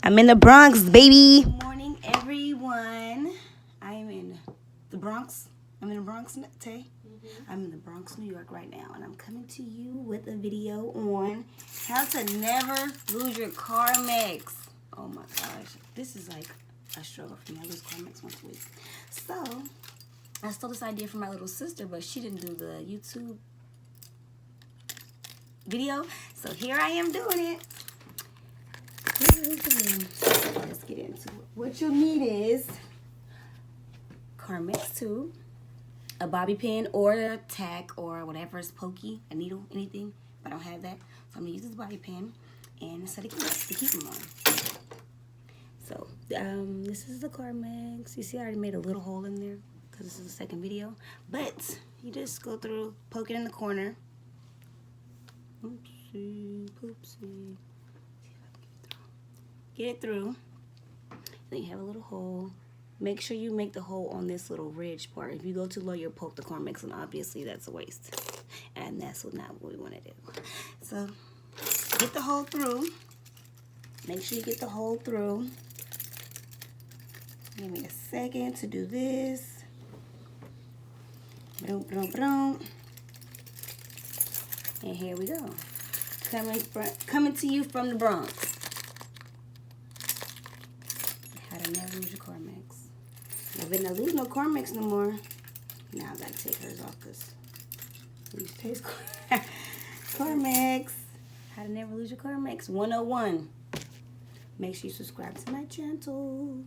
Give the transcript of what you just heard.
I'm in the Bronx, baby. Good morning, everyone. I am in the Bronx. I'm in the Bronx, Tay. I'm in the Bronx, New York right now, and I'm coming to you with a video on how to never lose your Carmex. Oh my gosh, this is like a struggle for me. I lose Carmex once a week. So, I stole this idea from my little sister, but she didn't do the YouTube video, so here I am doing it. Let's get into it. What you'll need is Carmex tube, a bobby pin or a tack or whatever is pokey, a needle, anything. If I don't have that, so I'm gonna use this bobby pin and a set of keys to keep them on. So this is the Carmex. You see I already made a little hole in there because this is the second video. But you just go through, poke it in the corner. Oopsie, poopsie. Get it through. Then you have a little hole. Make sure you make the hole on this little ridge part. If you go too low, you'll poke the Carmex, and obviously that's a waste. And that's not what we want to do. So get the hole through. Make sure you get the hole through. Give me a second to do this. Boom, boom, boom. And here we go. Coming to you from the Bronx. How to never lose your Carmex. I better not lose no Carmex no more. Now I gotta take hers off because these taste Carmex. How to never lose your Carmex 101. Make sure you subscribe to my channel.